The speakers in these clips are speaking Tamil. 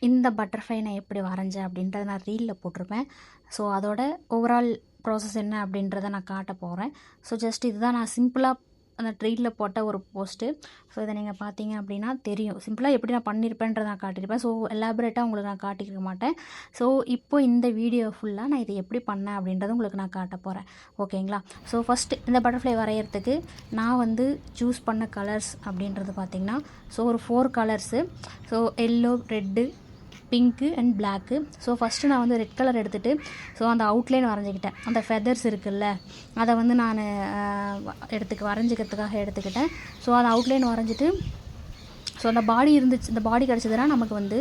இந்த பட்டர்ஃப்ளை நான் எப்படி வரைஞ்சேன் அப்படின்றத நான் ரீலில் போட்டிருப்பேன். ஸோ அதோட ஓவரால் ப்ராசஸ் என்ன அப்படின்றத நான் காட்ட போகிறேன். ஸோ ஜஸ்ட் இதுதான் நான் சிம்பிளாக அந்த ரீலில் போட்ட ஒரு போஸ்ட்டு. ஸோ இதை நீங்கள் பார்த்தீங்க அப்படின்னா தெரியும், சிம்பிளாக எப்படி நான் பண்ணியிருப்பேன்றதை நான் காட்டியிருப்பேன். ஸோ எலாபரேட்டாக உங்களுக்கு நான் காட்டியிருக்க மாட்டேன். ஸோ இப்போ இந்த வீடியோ ஃபுல்லாக நான் இதை எப்படி பண்ணேன் அப்படின்றத உங்களுக்கு நான் காட்ட போகிறேன். ஓகேங்களா? ஸோ ஃபஸ்ட்டு இந்த பட்டர்ஃப்ளை வரைகிறதுக்கு நான் வந்து சூஸ் பண்ண கலர்ஸ் அப்படின்றது பார்த்திங்கன்னா, ஸோ ஒரு 4 colours. So yellow, red, pink and block. So first நான் வந்து ரெட் கலர் எடுத்துகிட்டு ஸோ அந்த அவுட்லைன் வரைஞ்சிக்கிட்டேன். அந்த ஃபெதர்ஸ் இருக்குல்ல, அதை வந்து நான் வரைஞ்சிக்கிறதுக்காக எடுத்துக்கிட்டேன். ஸோ அந்த அவுட்லைன் வரைஞ்சிட்டு ஸோ அந்த பாடி இருந்துச்சு, இந்த பாடி கிடச்சதுன்னா நமக்கு வந்து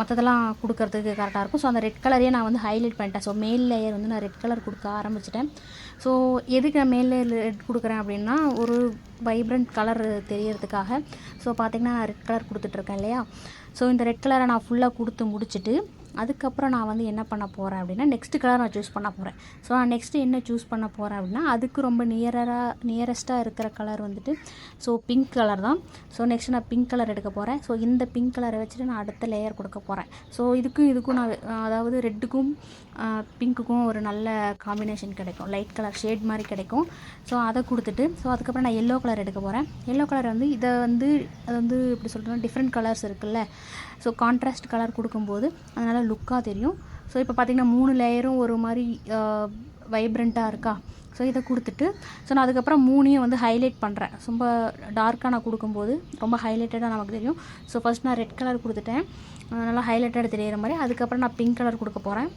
மற்றதெல்லாம் கொடுக்கறதுக்கு கரெக்டாக இருக்கும். ஸோ அந்த ரெட் கலரையே நான் வந்து ஹைலைட் பண்ணிட்டேன். ஸோ மேல் லேயர் வந்து நான் ரெட் கலர் கொடுக்க ஆரம்பிச்சிட்டேன். ஸோ எதுக்கு நான் மேல் லேயர் ரெட் கொடுக்குறேன் அப்படின்னா, ஒரு வைப்ரண்ட் கலர் தெரியறதுக்காக. ஸோ பார்த்திங்கன்னா நான் ரெட் கலர் கொடுத்துட்ருக்கேன் இல்லையா? ஸோ இந்த ரெட் கலரை நான் ஃபுல்லாக கொடுத்து முடிச்சுட்டு அதுக்கப்புறம் நான் வந்து என்ன பண்ண போகிறேன் அப்படின்னா, நெக்ஸ்ட்டு கலர் நான் சூஸ் பண்ண போகிறேன். ஸோ நான் நெக்ஸ்ட்டு என்ன சூஸ் பண்ண போகிறேன் அப்படின்னா, அதுக்கு ரொம்ப நியரஸ்ட்டாக இருக்கிற கலர் வந்துட்டு ஸோ பிங்க் கலர் தான். ஸோ நெக்ஸ்ட்டு நான் பிங்க் கலர் எடுக்க போகிறேன். ஸோ இந்த பிங்க் கலரை வச்சுட்டு நான் அடுத்த லேயர் கொடுக்க போகிறேன். ஸோ இதுக்கும் நான் அதாவது ரெட்டுக்கும் பிங்க்குக்கும் ஒரு நல்ல காம்பினேஷன் கிடைக்கும், லைட் கலர் ஷேட் மாதிரி கிடைக்கும். ஸோ அதை கொடுத்துட்டு ஸோ அதுக்கப்புறம் நான் எல்லோ கலர் எடுக்க போகிறேன். எல்லோ கலர் வந்து அது வந்து எப்படி சொல்கிறேன்னா, டிஃப்ரெண்ட் கலர்ஸ் இருக்குல்ல, ஸோ கான்ட்ராஸ்ட் கலர் கொடுக்கும்போது அதனால் லுக்காக தெரியும். ஸோ இப்போ பார்த்திங்கன்னா 3 லேயரும் ஒரு மாதிரி வைப்ரண்ட்டாக இருக்கா? ஸோ இதை கொடுத்துட்டு ஸோ நான் அதுக்கப்புறம் 3ஐயும் வந்து ஹைலைட் பண்ணுறேன். ரொம்ப டார்க்காக நான் கொடுக்கும்போது ரொம்ப ஹைலைட்டடாக நமக்கு தெரியும். ஸோ ஃபஸ்ட் நான் ரெட் கலர் கொடுத்துட்டேன், நல்லா ஹைலைட்டடாக தெரிகிற மாதிரி. அதுக்கப்புறம் நான் பிங்க் கலர் கொடுக்க போகிறேன்.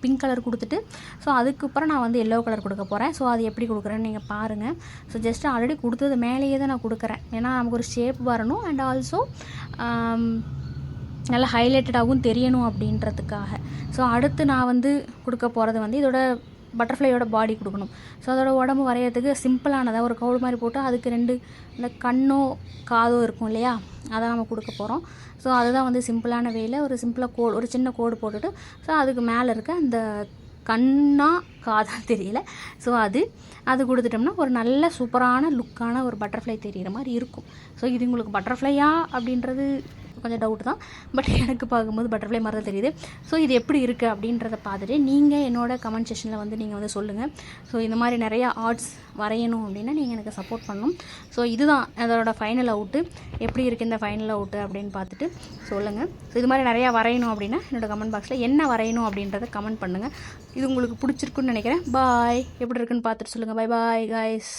பிங்க் கலர் கொடுத்துட்டு ஸோ அதுக்கப்புறம் நான் வந்து எல்லோ கலர் கொடுக்க போகிறேன். ஸோ அது எப்படி கொடுக்குறேன்னு நீங்கள் பாருங்கள். ஸோ ஜஸ்ட் ஆல்ரெடி கொடுத்தது மேலேயே தான் நான் கொடுக்குறேன், ஏன்னா நமக்கு ஒரு ஷேப் வரணும் அண்ட் ஆல்சோ நல்லா ஹைலைட்டடாகவும் தெரியணும் அப்படின்றதுக்காக. ஸோ அடுத்து நான் வந்து கொடுக்க போகிறது வந்து இதோட பட்டர்ஃப்ளையோட பாடி கொடுக்கணும். ஸோ அதோட உடம்பு வரைகிறதுக்கு சிம்பிளானதாக ஒரு கவுடு மாதிரி போட்டு அதுக்கு 2 இந்த கண்ணோ காதோ இருக்கும் இல்லையா, அதை நம்ம கொடுக்க போகிறோம். ஸோ அதுதான் வந்து சிம்பிளான வேயில் ஒரு சிம்பிளாக ஒரு சின்ன கோடு போட்டுட்டு ஸோ அதுக்கு மேலே இருக்க அந்த கண்ணா காதா தெரியல, ஸோ அது கொடுத்துட்டோம்னா ஒரு நல்ல சூப்பரான லுக்கான ஒரு பட்டர்ஃப்ளை தெரிகிற மாதிரி இருக்கும். ஸோ இது உங்களுக்கு பட்டர்ஃப்ளையா அப்படின்றது கொஞ்சம் டவுட் தான், பட் எனக்கு பார்க்கும்போது பட்டர்ஃப்ளை மாதிரி தான் தெரியுது. ஸோ இது எப்படி இருக்குது அப்படின்றத பார்த்துட்டு நீங்கள் என்னோட கமெண்ட் செக்ஷனில் வந்து நீங்கள் வந்து சொல்லுங்கள். ஸோ இந்த மாதிரி நிறையா ஆர்ட்ஸ் வரையணும் அப்படின்னா நீங்கள் எனக்கு சப்போர்ட் பண்ணணும். ஸோ இதுதான் அதோட ஃபைனல் அவுட்டு. எப்படி இருக்குது இந்த ஃபைனல் அவுட்டு அப்படின்னு பார்த்துட்டு சொல்லுங்கள். ஸோ இது மாதிரி நிறையா வரையணும் அப்படின்னா என்னோடய கமெண்ட் பாக்ஸில் என்ன வரையணும் அப்படின்றத கமெண்ட் பண்ணுங்கள். இது உங்களுக்கு பிடிச்சிருக்குன்னு நினைக்கிறேன். பாய். எப்படி இருக்குன்னு பார்த்துட்டு சொல்லுங்கள். Bye bye guys.